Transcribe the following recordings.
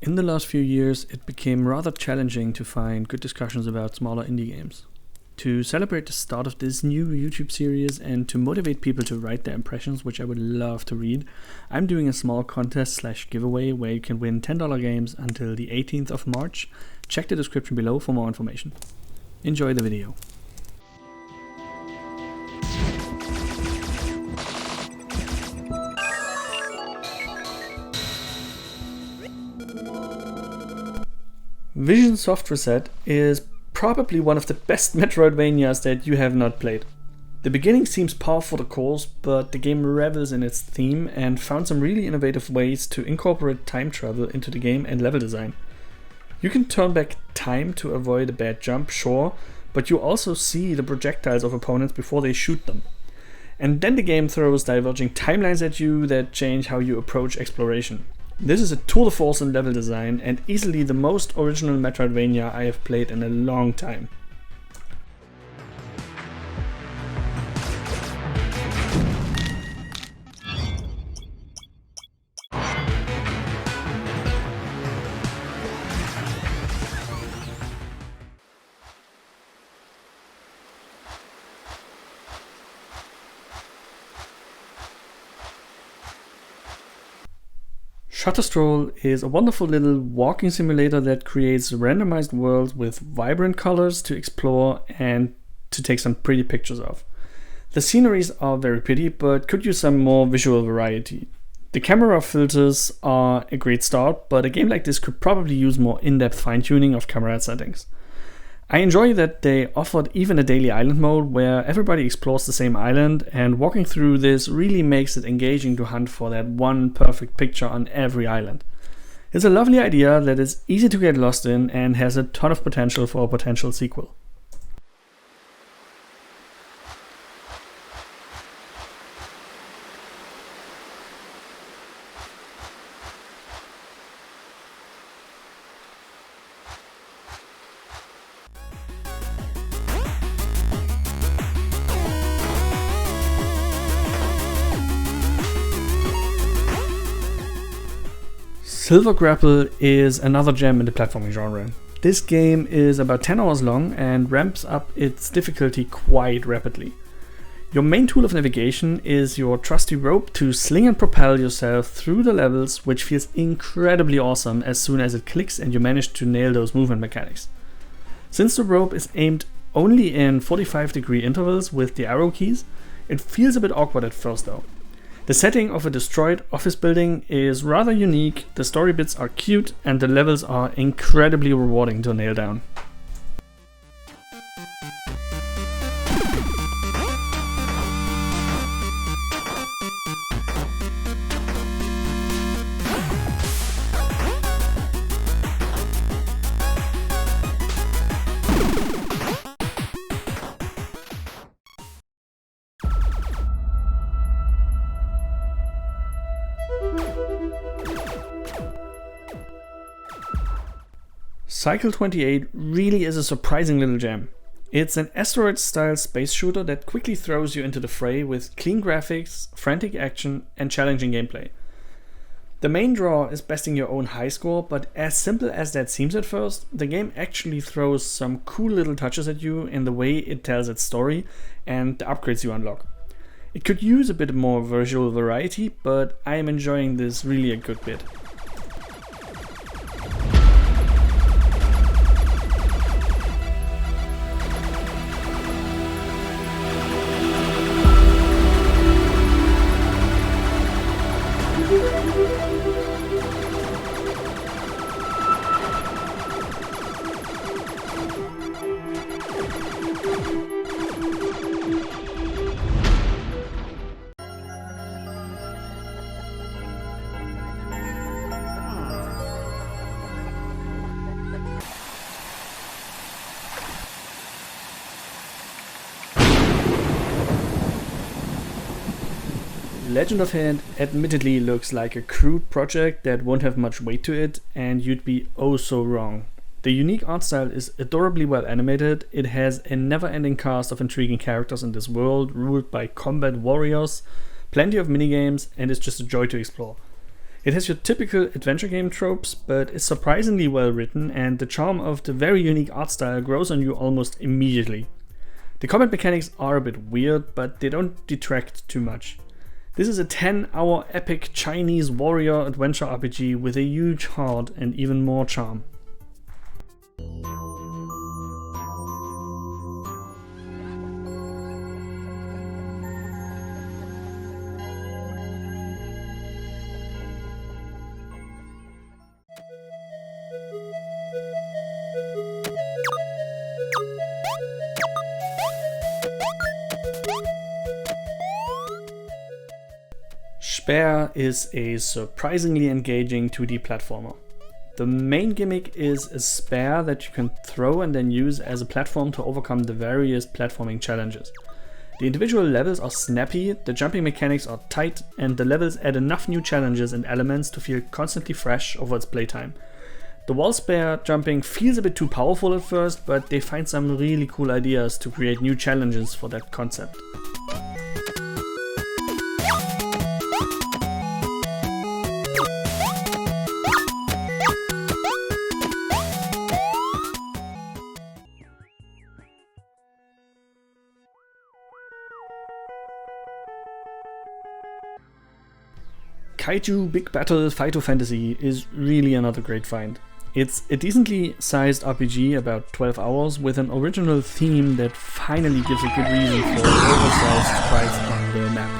In the last few years, it became rather challenging to find good discussions about smaller indie games. To celebrate the start of this new YouTube series and to motivate people to write their impressions, which I would love to read, I'm doing a small contest/giveaway where you can win $10 games until the 18th of March. Check the description below for more information. Enjoy the video. Vision Soft Reset is probably one of the best Metroidvanias that you have not played. The beginning seems par for the course, but the game revels in its theme and found some really innovative ways to incorporate time travel into the game and level design. You can turn back time to avoid a bad jump, sure, but you also see the projectiles of opponents before they shoot them. And then the game throws diverging timelines at you that change how you approach exploration. This is a tour de force in level design and easily the most original Metroidvania I have played in a long time. Stroll is a wonderful little walking simulator that creates randomized worlds with vibrant colors to explore and to take some pretty pictures of. The sceneries are very pretty, but could use some more visual variety. The camera filters are a great start, but a game like this could probably use more in-depth fine-tuning of camera settings. I enjoy that they offered even a daily island mode where everybody explores the same island, and walking through this really makes it engaging to hunt for that one perfect picture on every island. It's a lovely idea that is easy to get lost in and has a ton of potential for a potential sequel. Grapple is another gem in the platforming genre. This game is about 10 hours long and ramps up its difficulty quite rapidly. Your main tool of navigation is your trusty rope to sling and propel yourself through the levels, which feels incredibly awesome as soon as it clicks and you manage to nail those movement mechanics. Since the rope is aimed only in 45-degree intervals with the arrow keys, it feels a bit awkward at first though. The setting of a destroyed office building is rather unique, the story bits are cute, and the levels are incredibly rewarding to nail down. Cycle 28 really is a surprising little gem. It's an asteroid-style space shooter that quickly throws you into the fray with clean graphics, frantic action, and challenging gameplay. The main draw is besting your own high score, but as simple as that seems at first, the game actually throws some cool little touches at you in the way it tells its story and the upgrades you unlock. It could use a bit more visual variety, but I am enjoying this really a good bit. Legend of Hand admittedly looks like a crude project that won't have much weight to it, and you'd be oh so wrong. The unique art style is adorably well animated, it has a never-ending cast of intriguing characters in this world ruled by combat warriors, plenty of minigames, and it's just a joy to explore. It has your typical adventure game tropes, but is surprisingly well written, and the charm of the very unique art style grows on you almost immediately. The combat mechanics are a bit weird, but they don't detract too much. This is a 10-hour epic Chinese warrior adventure RPG with a huge heart and even more charm. Speer is a surprisingly engaging 2D platformer. The main gimmick is a spear that you can throw and then use as a platform to overcome the various platforming challenges. The individual levels are snappy, the jumping mechanics are tight, and the levels add enough new challenges and elements to feel constantly fresh over its playtime. The wall spear jumping feels a bit too powerful at first, but they find some really cool ideas to create new challenges for that concept. Kaiju Big Battel Fighto Fantasy is really another great find. It's a decently sized RPG, about 12 hours, with an original theme that finally gives a good reason for an oversized price on the map.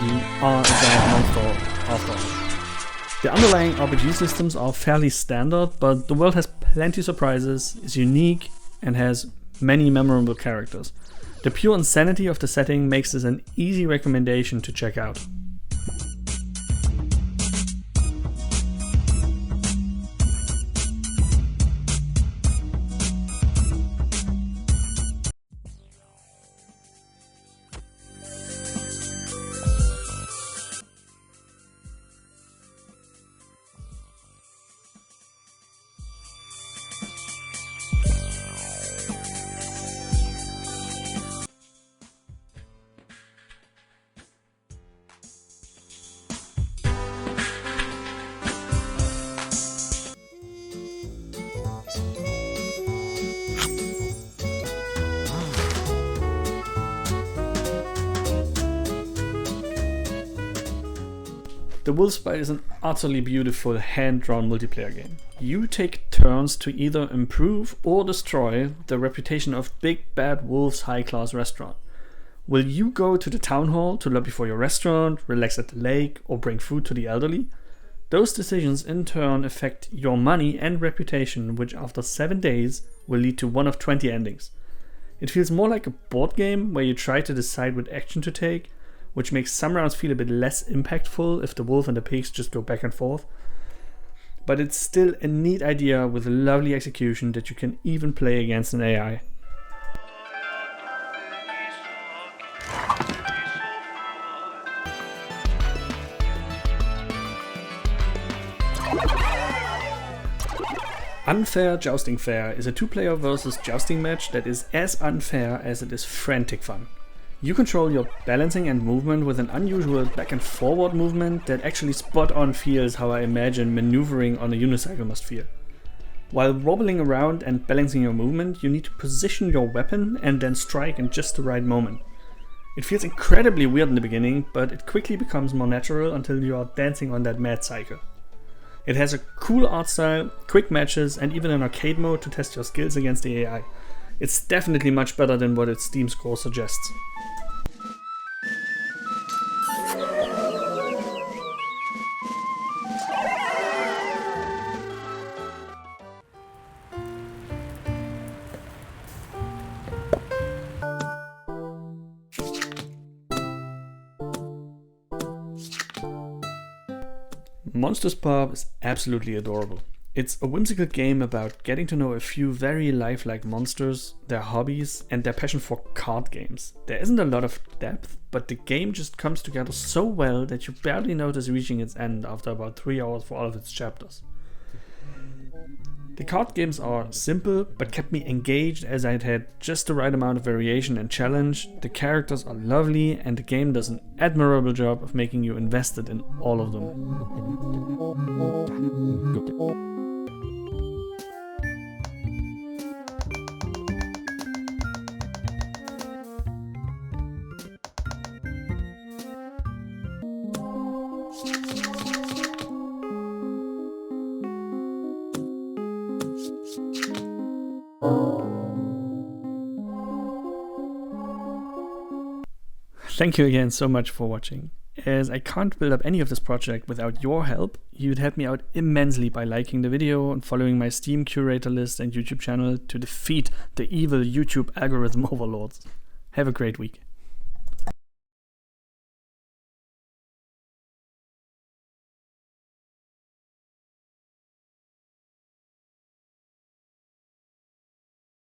You are a giant monster after all. The underlying RPG systems are fairly standard, but the world has plenty of surprises, is unique, and has many memorable characters. The pure insanity of the setting makes this an easy recommendation to check out. The Wolfspite is an utterly beautiful hand-drawn multiplayer game. You take turns to either improve or destroy the reputation of Big Bad Wolf's high-class restaurant. Will you go to the town hall to lobby for your restaurant, relax at the lake, or bring food to the elderly? Those decisions in turn affect your money and reputation, which after 7 days will lead to one of 20 endings. It feels more like a board game where you try to decide what action to take, which makes some rounds feel a bit less impactful if the wolf and the pigs just go back and forth. But it's still a neat idea with a lovely execution that you can even play against an AI. Unfair Jousting Fair is a 2-player versus jousting match that is as unfair as it is frantic fun. You control your balancing and movement with an unusual back and forward movement that actually spot on feels how I imagine maneuvering on a unicycle must feel. While wobbling around and balancing your movement, you need to position your weapon and then strike in just the right moment. It feels incredibly weird in the beginning, but it quickly becomes more natural until you are dancing on that mad cycle. It has a cool art style, quick matches, and even an arcade mode to test your skills against the AI. It's definitely much better than what its Steam score suggests. Monsters Pub is absolutely adorable. It's a whimsical game about getting to know a few very lifelike monsters, their hobbies, and their passion for card games. There isn't a lot of depth, but the game just comes together so well that you barely notice reaching its end after about 3 hours for all of its chapters. The card games are simple, but kept me engaged as I had just the right amount of variation and challenge. The characters are lovely, and the game does an admirable job of making you invested in all of them. Thank you again so much for watching. As I can't build up any of this project without your help, you'd help me out immensely by liking the video and following my Steam curator list and YouTube channel to defeat the evil YouTube algorithm overlords. Have a great week.